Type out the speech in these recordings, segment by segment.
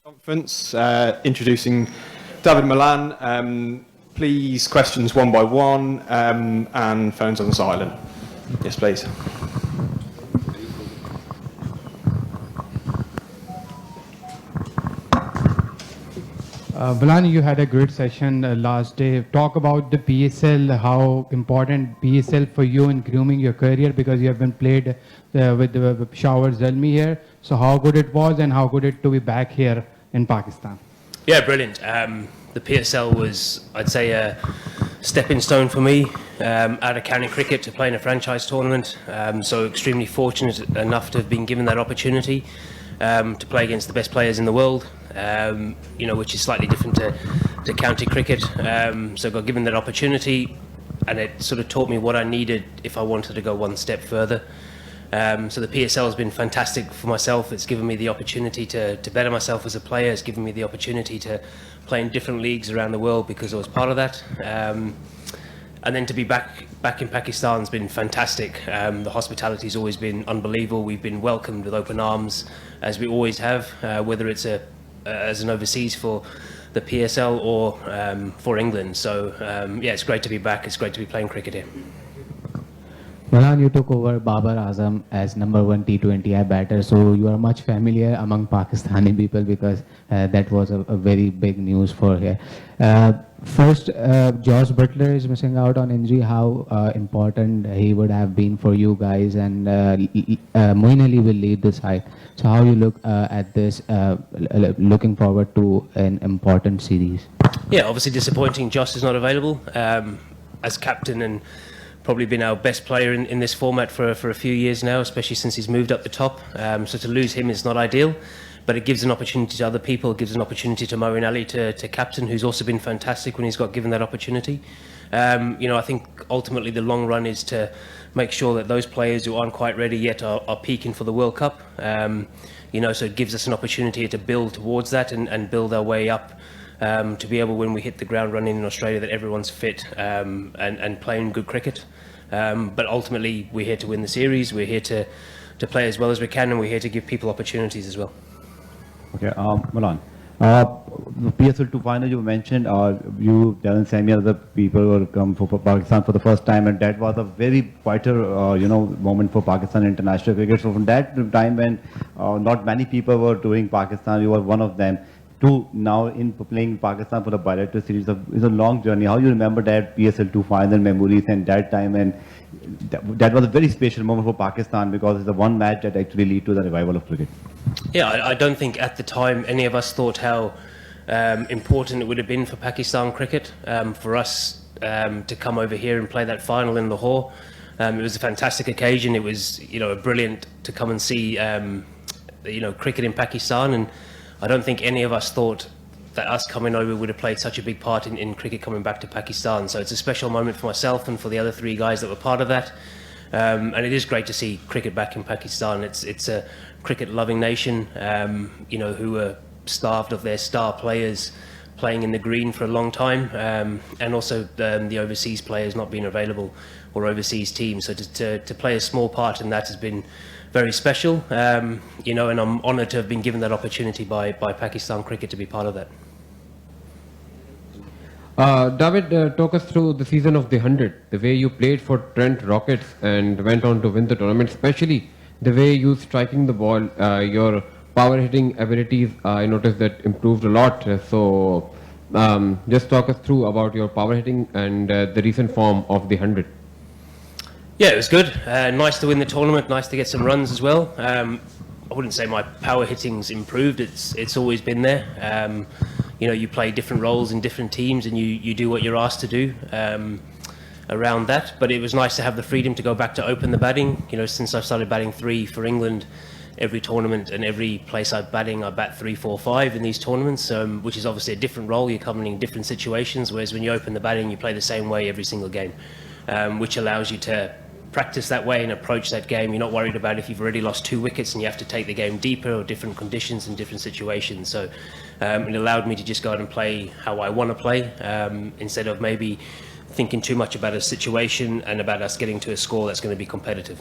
Conference, introducing David Malan. Please, questions one by one, and phones on silent. Yes, please. Malan, you had a great session last day. Talk about the PSL, how important PSL for you in grooming your career, because you have been played with Shower Zalmi here. So how good it was and how good it to be back here in Pakistan? Yeah, brilliant. The PSL was, I'd say, a stepping stone for me out of county cricket to play in a franchise tournament. So extremely fortunate enough to have been given that opportunity to play against the best players in the world, which is slightly different to county cricket. So I got given that opportunity, and it sort of taught me what I needed if I wanted to go one step further. So the PSL has been fantastic for myself. It's given me the opportunity to better myself as a player. It's given me the opportunity to play in different leagues around the world because I was part of that. And then to be back in Pakistan has been fantastic. The hospitality has always been unbelievable. We've been welcomed with open arms, as we always have, whether it's as an overseas for the PSL or for England. So it's great to be back. It's great to be playing cricket here. Malan, you took over Babar Azam as #1 T20I batter, so you are much familiar among Pakistani people because that was a very big news for here. First, Josh Butler is missing out on injury. How important he would have been for you guys, and Moeen Ali will lead the side. So how you look at this, looking forward to an important series? Yeah, obviously disappointing. Josh is not available as captain and probably been our best player in this format for a few years now, especially since he's moved up the top. So to lose him is not ideal, but it gives an opportunity to other people. It gives an opportunity to Moeen Ali to captain, who's also been fantastic when he's got given that opportunity. I think ultimately the long run is to make sure that those players who aren't quite ready yet are peaking for the World Cup. So it gives us an opportunity to build towards that and build our way up. To be able, when we hit the ground running in Australia, that everyone's fit and playing good cricket. But ultimately, we're here to win the series. We're here to play as well as we can, and we're here to give people opportunities as well. Okay, Malan. The PSL 2 final you mentioned, you, Darren Sammy, other people will come for Pakistan for the first time, and that was a very vital, moment for Pakistan international cricket. So from that time when not many people were doing Pakistan, you were one of them. To now in playing Pakistan for the bilateral series is a long journey. How you remember that PSL 2 final memories and that time, and that was a very special moment for Pakistan because it's the one match that actually led to the revival of cricket. Yeah, I don't think at the time any of us thought how important it would have been for Pakistan cricket for us to come over here and play that final in Lahore. It was a fantastic occasion. It was brilliant to come and see cricket in Pakistan, and I don't think any of us thought that us coming over would have played such a big part in cricket coming back to Pakistan. So it's a special moment for myself and for the other three guys that were part of that. And it is great to see cricket back in Pakistan. It's a cricket-loving nation, who are starved of their star players playing in the green for a long time, and also the overseas players not being available or overseas teams. So to play a small part in that has been very special, and I'm honoured to have been given that opportunity by Pakistan Cricket to be part of that. David, talk us through the season of the 100, the way you played for Trent Rockets and went on to win the tournament, especially the way you striking the ball, your power hitting abilities, I noticed that improved a lot. So just talk us through about your power hitting and the recent form of the 100. Yeah, it was good. Nice to win the tournament. Nice to get some runs as well. I wouldn't say my power hitting's improved. It's always been there. You play different roles in different teams, and you do what you're asked to do around that. But it was nice to have the freedom to go back to open the batting. Since I started batting 3 for England, every tournament and every place I'm batting, I bat 3, 4, 5 in these tournaments, which is obviously a different role. You're coming in different situations, whereas when you open the batting, you play the same way every single game, which allows you to practice that way and approach that game. You're not worried about if you've already lost 2 wickets and you have to take the game deeper or different conditions and different situations. So it allowed me to just go out and play how I want to play, instead of maybe thinking too much about a situation and about us getting to a score that's going to be competitive.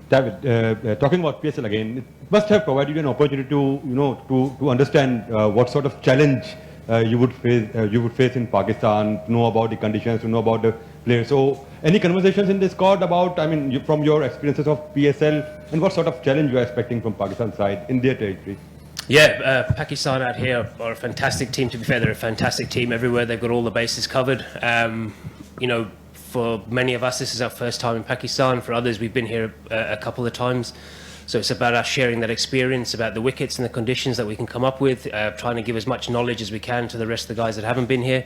David, talking about PSL again, it must have provided you an opportunity to, to understand what sort of challenge you would face in Pakistan, to know about the conditions, to know about the players. So, any conversations in this squad about, I mean, from your experiences of PSL, and what sort of challenge you are expecting from Pakistan side in their territory? Yeah, Pakistan out here are a fantastic team. To be fair, they're a fantastic team everywhere. They've got all the bases covered. You know, for many of us, this is our first time in Pakistan. For others, we've been here a couple of times. So it's about us sharing that experience, about the wickets and the conditions that we can come up with, trying to give as much knowledge as we can to the rest of the guys that haven't been here.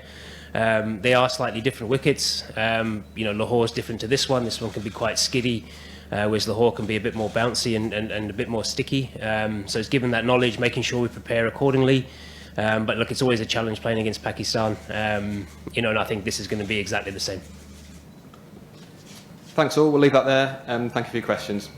They are slightly different wickets. You know, Lahore's different to this one. This one can be quite skiddy, whereas Lahore can be a bit more bouncy and a bit more sticky. So it's given that knowledge, making sure we prepare accordingly. But look, it's always a challenge playing against Pakistan. You know, and I think this is going to be exactly the same. Thanks all. We'll leave that there. Thank you for your questions.